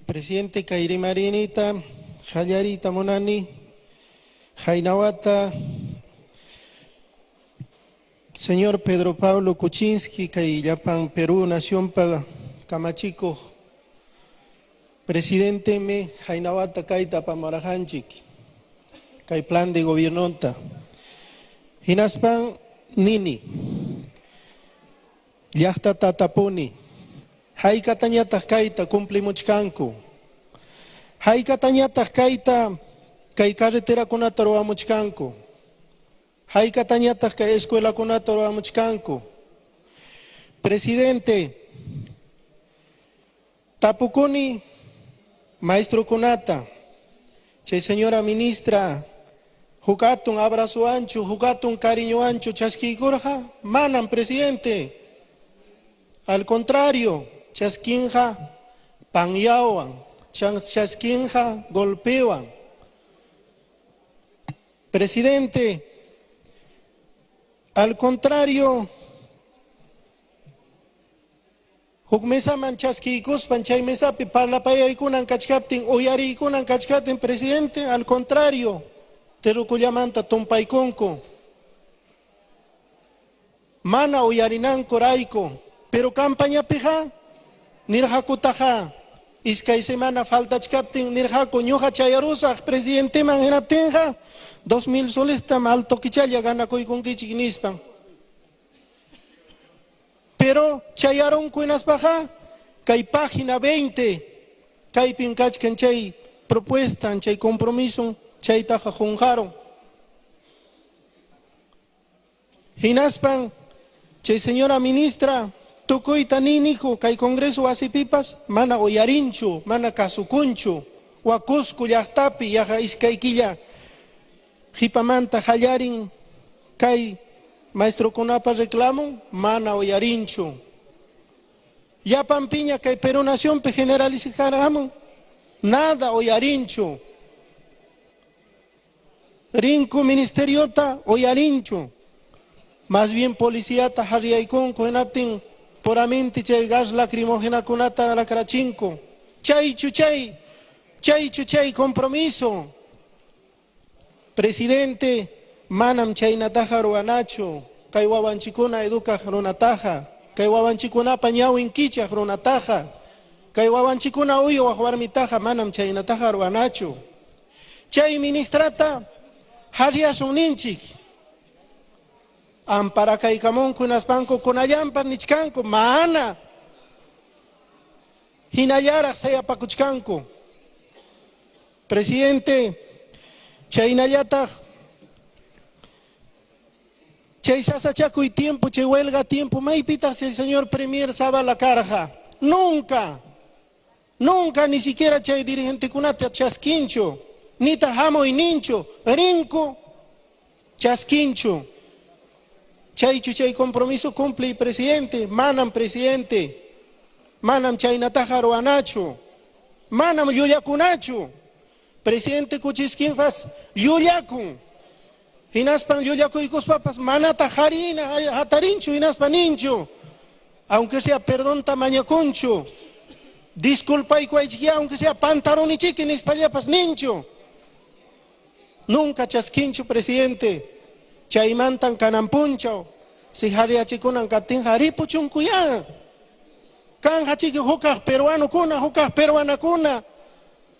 Presidente Kairi Marinita, Jayarita Monani, Jainawata, señor Pedro Pablo Kuczynski, Kaillapan Perú, Nación para Camachico, Presidente me Jainawata Kaita Pamarajanchik, Kai Plan de Gobernonta, Hinaspan Nini, Yachta Tatapuni, Haikatañatas Kaita Cumplimuchkanku, Haikatañatas Kaita Kai Carretera Kunataro Amuchkanku, Haikatañatas Kai Escuela Kunataro Amuchkanku. Presidente, Tapukuni, Maestro Kunata, Che señora ministra, Jukatun abrazo ancho, Jukatun cariño ancho, Chasquicorja, Manan, presidente. Al contrario, Chasquinja, Panyawan, Chasquinja, golpean. Presidente, al contrario, Hukmesa manchaskikos, panchay mesapi, parlapaya ikunan kachkaptin, oyari ikunan kachkatin, presidente, al contrario, terukullamanta tompaikonko. Mana oyarinan koraiko, pero campaña pija, nirjakutaja, iskay semana falta chkaptin, nirjako, ñoja chayarusa, presidente man enaptenja, 2,000 soles tam alto kichaya gana koikonkichik nispan. Pero chayaron cuenas baja, kay página 20, kay pinkachkan chay propuesta, chay compromiso, chay taja junjaron. Hinaspan, chay señora ministra, tukuita niniko, kay congreso asipipas, mana oyarinchu, mana kasukunchu, wakusku llaqtapi, yaja iskaykilla, hipamanta hallarin, kay Maestro Conapa reclamo, mana oyarincho. Ya Pampiña que Perú Nación pe generalizaramo, nada oyarincho. Rinco ministeriota oyarincho. Más bien policíata harriaicon coenaptin poramente chay gas lacrimógena conata la carachinco. Chay chuchay, compromiso. Presidente, manam chaynataja ruanacho, kay wawanchikuna educa runataja, kay wawanchikuna pañawin kicha runataja, kay wawanchikuna uyo wajwarmitaja, manam chaynataja ruanacho. Chay ministrata, hariasun ninchik, ampara kay kamon kunaspanko kunayampa nichkanko, mana, hinayara saya pakuchkanko. Presidente, chaynayata, chay sasachaco y tiempo, chay huelga tiempo, maipita si el señor premier saba la carja. Nunca, ni siquiera chay dirigente kunata chasquincho, ni tajamo y nincho, rinco, chasquincho. Chay compromiso cumple presidente, manam chaynataja ruanacho, manam yuyakunacho, presidente Kuczynski yuyakun. Hinaspan yuyaku y papas, manata harina, hatarincho, hinaspan nincho, aunque sea perdón tamaño concho, disculpa y cuaychia, aunque sea pantalón y chiquen, ispallapas nincho. Nunca chasquincho, presidente, chaymantan canampuncho, si hariachikunan katin haripuchunkuya, kan hachiki hukaj peruano kuna, hukaj peruana kuna,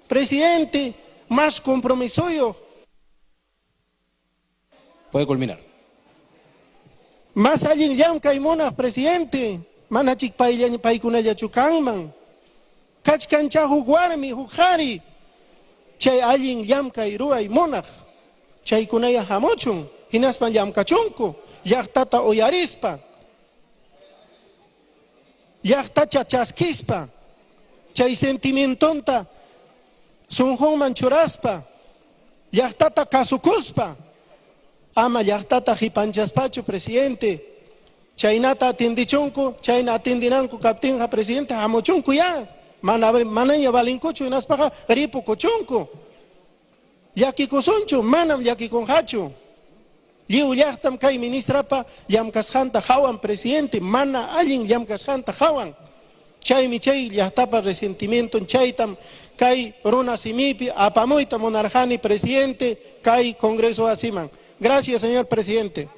presidente, más compromisoyo. Puede culminar. Más allí llamka y monas, presidente. Manachik paikunaya chukanman. Kachkancha huguarmi, hujari. Chay allin llamka y rua y monaj. Chay kunaya hamochun. Hinaspan llamka chunko. Yachtata oyarispa. Yachtacha chaskispa. Chay sentimientonta. Sunhonman churaspa. Yachtata kasukuspa. Ama llaqtata hipanchaspacho, presidente. Chaynata atendichunku, chayna atendinanku kaptinja, presidente, hamochunku ya. Manaña balinkuchu inaspaja, ripu kuchunku. Yakikusunchu, manam yakikunhachu. Liu llaqtam kay ministrapa llamkasqanta hawan, presidente, mana allin llamkasqanta hawan. chaymi chay llaqtapa resentimiento chaytam kay runa simipi apamoyta monarjani presidente kay congreso asiman. Gracias, señor presidente.